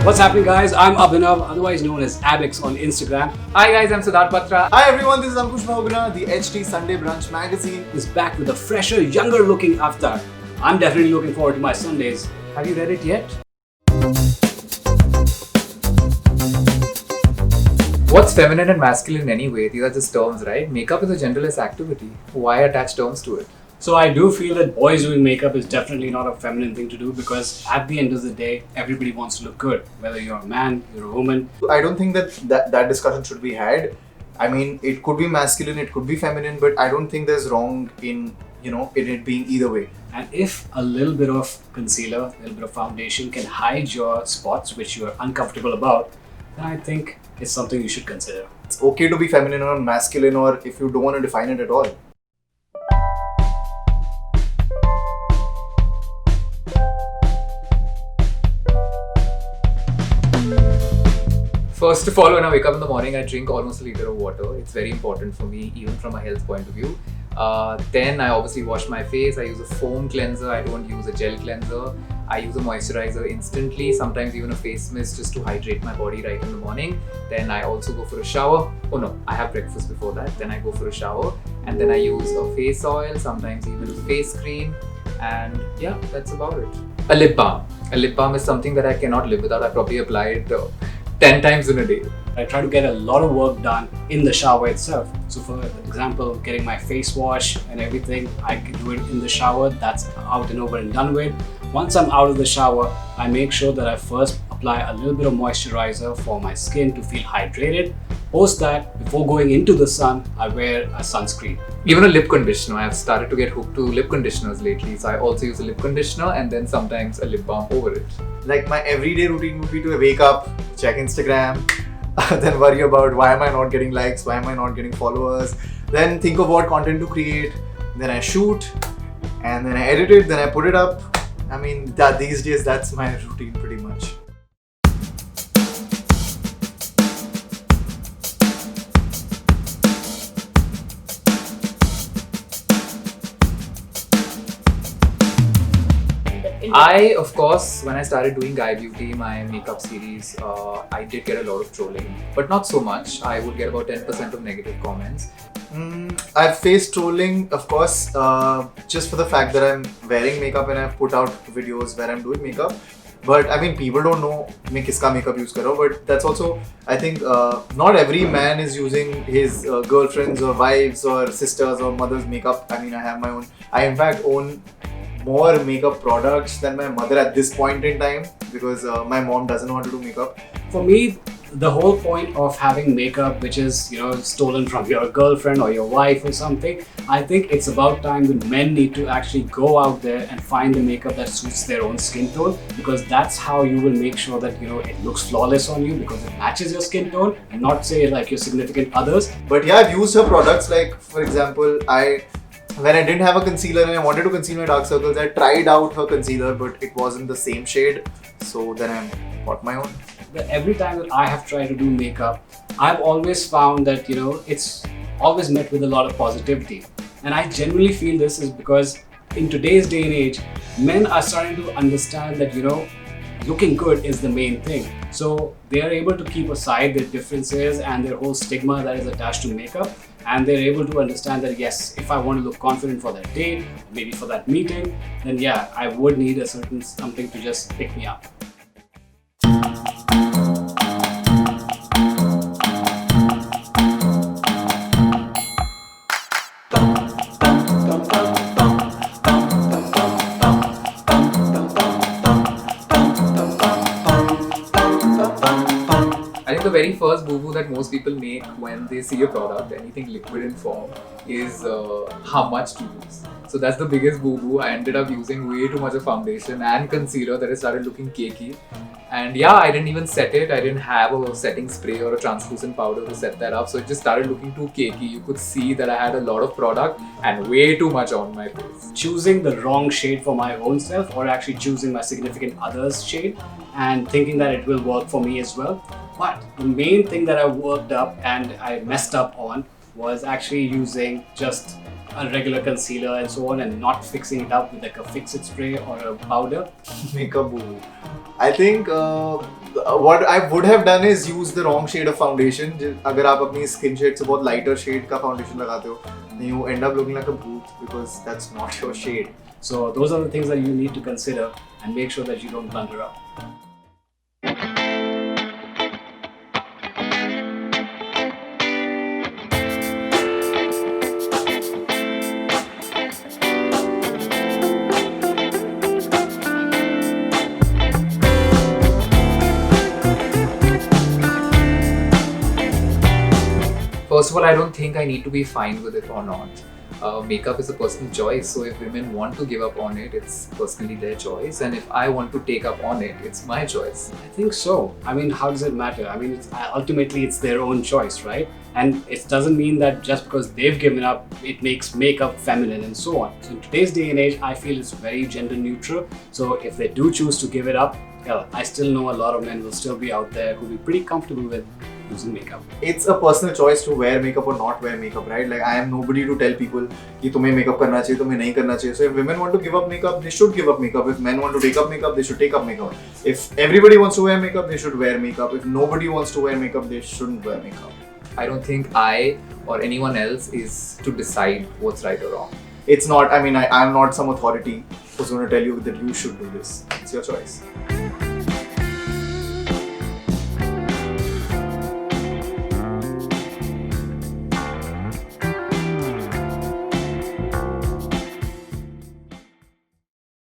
What's happening, guys? I'm Abhinav, otherwise known as Abix on Instagram. Hi guys, I'm Siddharth Batra. Hi everyone, this is Ankush Mahogana. The HT Sunday Brunch magazine Is back with a fresher, younger-looking avatar. I'm definitely looking forward to my Sundays. Have you read it yet? What's feminine and masculine anyway? These are just terms, right? Makeup is a genderless activity. Why attach terms to it? So I do feel that boys doing makeup is definitely not a feminine thing to do because at the end of the day, everybody wants to look good. Whether you're a man, you're a woman. I don't think that discussion should be had. I mean, it could be masculine, it could be feminine, but I don't think there's wrong in it being either way. And if a little bit of concealer, a little bit of foundation can hide your spots which you're uncomfortable about, then I think it's something you should consider. It's okay to be feminine or masculine, or if you don't want to define it at all. First of all, when I wake up in the morning, I drink almost a liter of water. It's very important for me, even from a health point of view. Then I obviously wash my face. I use a foam cleanser. I don't use a gel cleanser. I use a moisturizer instantly, sometimes even a face mist just to hydrate my body right in the morning. Then I also go for a shower. Oh no, I have breakfast before that. Then I go for a shower. And then I use a face oil, sometimes even a face cream. And yeah, that's about it. A lip balm. A lip balm is something that I cannot live without. I probably apply it 10 times in a day. I try to get a lot of work done in the shower itself. So for example, getting my face wash and everything, I can do it in the shower. That's out and over and done with. Once I'm out of the shower, I make sure that I first apply a little bit of moisturizer for my skin to feel hydrated. Post that, before going into the sun, I wear a sunscreen. Even a lip conditioner. I have started to get hooked to lip conditioners lately. So I also use a lip conditioner and then sometimes a lip balm over it. Like my everyday routine would be to wake up, check Instagram, then worry about why am I not getting likes, why am I not getting followers, then think of what content to create, then I shoot, and then I edit it, then I put it up. I mean, these days that's my routine pretty much. I, of course, when I started doing Guy Beauty, my makeup series, I did get a lot of trolling, but not so much. I would get about 10% of negative comments. I've faced trolling, of course, just for the fact that I'm wearing makeup and I've put out videos where I'm doing makeup. But I mean, people don't know मैं किसका makeup use कर रहा हूँ. But that's also, I think, not every man is using his girlfriends or wives or sisters or mother's makeup. I mean, I have my own. I in fact own more makeup products than my mother at this point in time because my mom doesn't know how to do makeup. For me, the whole point of having makeup which is, stolen from your girlfriend or your wife or something, I think it's about time that men need to actually go out there and find the makeup that suits their own skin tone, because that's how you will make sure that, it looks flawless on you because it matches your skin tone and not say like your significant others. But yeah, I've used her products. Like, for example, when I didn't have a concealer and I wanted to conceal my dark circles, I tried out her concealer, but it wasn't the same shade. So then I bought my own. But every time that I have tried to do makeup, I've always found that, it's always met with a lot of positivity. And I genuinely feel this is because in today's day and age, men are starting to understand that, looking good is the main thing. So they are able to keep aside their differences and their whole stigma that is attached to makeup. And they're able to understand that, yes, if I want to look confident for that date, maybe for that meeting, then yeah, I would need a certain something to just pick me up. I think the very first boo-boo that most people make when they see a product, anything liquid in form, is how much to use. So that's the biggest boo-boo. I ended up using way too much of foundation and concealer that I started looking cakey. And yeah, I didn't even set it. I didn't have a setting spray or a translucent powder to set that up. So it just started looking too cakey. You could see that I had a lot of product and way too much on my face. Choosing the wrong shade for my own self, or actually choosing my significant other's shade and thinking that it will work for me as well. But the main thing that I worked up and I messed up on was actually using just a regular concealer and so on, and not fixing it up with like a fix-it spray or a powder. Makeup boo. I think what I would have done is use the wrong shade of foundation. अगर आप अपनी skin shade से बहुत lighter shade का foundation लगाते हो, then you end up looking like a booth because that's not your shade. So those are the things that you need to consider and make sure that you don't blunder up. First of all, I don't think I need to be fine with it or not. Makeup is a personal choice, so if women want to give up on it, it's personally their choice, and if I want to take up on it, it's my choice. I think so. I mean, how does it matter? I mean, ultimately it's their own choice, right? And it doesn't mean that just because they've given up, it makes makeup feminine and so on. So in today's day and age, I feel it's very gender neutral. So if they do choose to give it up, hell, I still know a lot of men will still be out there who'll be pretty comfortable with using makeup. It's a personal choice to wear makeup or not wear makeup, right? Like I am nobody to tell people कि तुम्हें makeup करना चाहिए, तुम्हें नहीं करना चाहिए. So if women want to give up makeup, they should give up makeup. If men want to take up makeup, they should take up makeup. If everybody wants to wear makeup, they should wear makeup. If nobody wants to wear makeup, they shouldn't wear makeup. I don't think I or anyone else is to decide what's right or wrong. It's not. I mean, I'm not some authority who's going to tell you that you should do this. It's your choice.